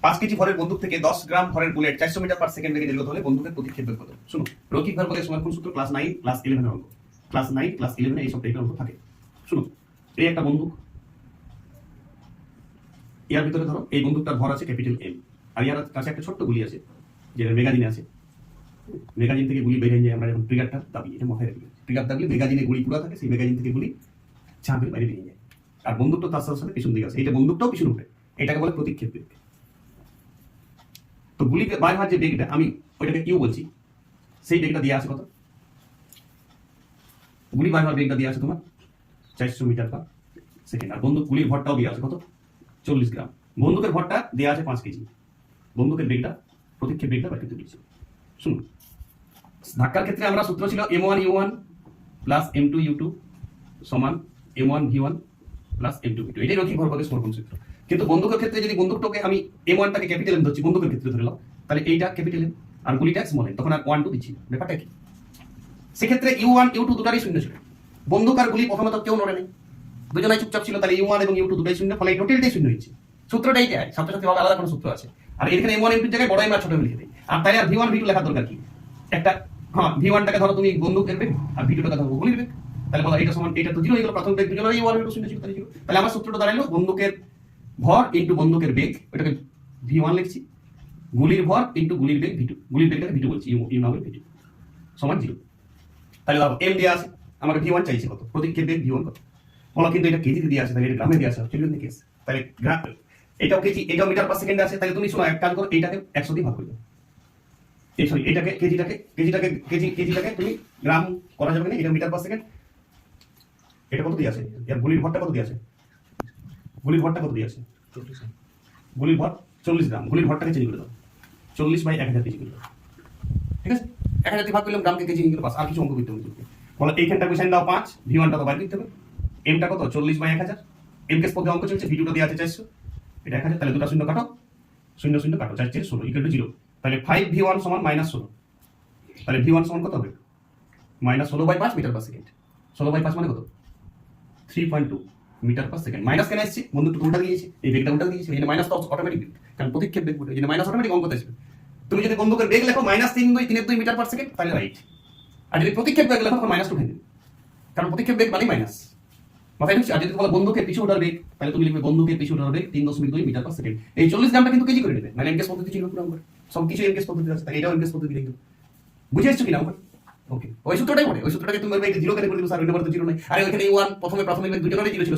5 KG ভরের বন্দুক থেকে 10 গ্রাম ভরের বুলেট 400 মিটার পার সেকেন্ড বেগে নির্গত হলে বন্দুকের প্রতিক্ষেপ বেগ কত? শুনুন, রৈখিক ভর বলের সমান কোন সূত্র ক্লাস 9 ক্লাস 11 এর অঙ্ক, ক্লাস 9 ক্লাস 11 এই সব টাইপের অঙ্ক থাকে। শুনুন, এই একটা বন্দুক, এর ভিতরে ধরো এই বন্দুকটার ভর আছে ক্যাপিটাল এম, আর এর কাছে একটা ছোট্ট গুলি আছে যেটা ম্যাগাজিনে আছে। ম্যাগাজিন থেকে গুলি বেরিয়ে যায়, আমরা যখন ট্রিগারটা দাবি, এটা মাথায় রাখবেন, ট্রিগার দাবলে ম্যাগাজিনে গুলি পুরো থাকে, সেই ম্যাগাজিন থেকে গুলি ঝাঁপের বাইরে বেরিয়ে যায়। আর বন্দুকটা তার সাথে সাথে পিছন দিকে আছে, এটা বন্দুকটাও পিছনে উঠে, এটাকে বলে প্রতিক্ষেপ বেগ। তো গুলি বাইর হওয়ার যে বেগটা, আমি ওইটাকে কিউ বলছি, সেই বেগটা দিয়ে আছে কত? গুলি বাইর হওয়ার বেগটা দিয়ে আছে তোমার 400 মিটার পার সেকেন্ড, আর বন্দুক গুলির ভরটাও দিয়ে আছে কত? 40 গ্রাম। বন্দুকের ভরটা দেওয়া আছে 5 কেজি, বন্দুকের বেগটা, প্রতিক্ষেপ বেগটা বাইর করতে দিয়েছে। শুনুন, ধাক্কার ক্ষেত্রে আমরা সূত্র ছিল m1u1 প্লাস m2u2 সমান m1v1 প্লাস m2v2, এটাই রৈখিক ভরবেগের সমকোণ সূত্র। কিন্তু বন্দুকের ক্ষেত্রে যদি বন্দুকটাকে আমি m1টাকে ক্যাপিটাল এম ধরছি, বন্দুকের ক্ষেত্রে ধরলাম, তাহলে এইটা ক্যাপিটাল এম আর গুলিটা স্মল এম, তখন আর 1 2 দিচ্ছি না। ব্যাপারটা কি? সেক্ষেত্রে u1 u2 দুটারই শূন্য ছিল, বন্দুক আর গুলি প্রথমত কেউ নড়ে নেই, দুজনাই চুপচাপ ছিল, তাহলে u1 এবং u2 দুটাই শূন্য, ফলে এই টোটালটাই শূন্য হচ্ছে। সূত্রটা এইটাই, ছাত্রছাত্রী ভাবে আলাদা কোনো সূত্র আছে। আর এখানে m1 m2 জায়গায় বড় m আর ছোট m লিখে দেই। আর তাই আর v1 v2 লেখার দরকার কি? একটা v1টাকে ধরো তুমি বন্দুকের বেগ, আর v2টাকে ধরো গুলির বেগ, তাহলে বলো এটা সমান, এটা তো 0 হয়ে গেল, প্রথম বেগ দুজনেরই u1 v2 শূন্য ছিল, তাহলে 0। তাহলে আমার সূত্রটা দাঁড়ালো বন্দুকের ভর ইনটু বন্দুকের বেগ, ওটাকে v1 লিখছি, গুলির ভর ইনটু গুলির বেগ v2, গুলির বেগটাকে v2 বলছি, u নাও v2 সমান 0। তাহলে ধরো m দেয়া আছে, আমাকে v1 চাইছে কত? প্রতিক্ষেপ বেগ v1 কত? বলো, কিন্তু এটা কেজিতে দিয়ে আছে, তাহলে এটা গ্রামে দিয়ে আছে, চলবে না কেস। তাহলে এটাও কেজি, এটাও মিটার পার সেকেন্ডে আছে, তাহলে তুমি শোনো, এক কাজ করো, এইটাকে 100 দিয়ে ভাগ করে দাও। এই সরি, এটাকে কেজিটাকে তুমি গ্রাম করা যাবে না, এটা মিটার পার সেকেন্ড। এটা কত দিয়ে আছে? এর গুলির ভরটা কত দিয়ে আছে? গুলির ভরটা কত দিয়ে আছে? গুলির ভর 40 গ্রাম, গুলির ভরটাকে চেঞ্জ করে দাও, 40/1000 কেজি করে দাও। ঠিক আছে, 1000 দিয়ে ভাগ করলাম, গ্রামকে কেজি হয়ে গেল, বাস। আর কিছু অঙ্ক করতে হবে। বলো এইখানটা কোশ্চেন দাও 5, v1টা তো বাইর করতে হবে, এমটা কত? 40/1000, এম কেস পদ্ধতি অঙ্ক চলছে, v2টা দেওয়া আছে 400, এটা 1000, তাহলে দুটো শূন্য কাটো, শূন্য শূন্য কাটো, 4 4 16 ইকুয়াল টু 0। তাহলে 5v1 সমান -16, তাহলে v1 সমান কত হবে? -16/5 মিটার পার সেকেন্ড। 16/5 মানে কত? 3.2 মিটার পার সেকেন্ড। মাইনাস কেন আসছে? বন্ধু উল্টা দিয়েছে, এই বেগটা উল্টা দিয়েছে, এই জন্য মাইনাস তো অটোমেটিক, কারণ প্রতিক্ষেপ বেগ বলে, এই জন্য মাইনাস অটোমেটিক অঙ্কতে আসবে। তুমি যদি বন্দুকের বেগ লেখো -3.2 মিটার পার সেকেন্ড, তাহলে রাইট। আর যদি প্রতিক্ষেপ বেগ লেখো, তখন -2 ফেলে দেবে, কারণ প্রতিক্ষেপ বেগ মানে মাইনাস। মাথায় ঢুকছে? আর যদি বলো বন্দুকের পিছু ওঠার বেগ, তাহলে তুমি লিখবে বন্দুকের পিছু ওঠার বেগ 3.2 মিটার পার সেকেন্ড। এই 40 গ্রামটা কিন্তু কেজি করে নেবে, মানে এমকেস পদ্ধতি ছিল পুরো আমরা, সব কিছু এমকেস পদ্ধতি আছে, তাই এটাও এমকেস পদ্ধতি লিখবে। বুঝে এসছো কিনা আমরা? ওকে, ওই সূত্রটাই বলে, ওই সূত্রটাকে তুমি বলবে 0 কেন করে দিল স্যার, ওই নম্বর তো 0 নাই, আরে ওইখানে 1 প্রথমে প্রাথমিক বেগ দুটো করে 0 ছিল।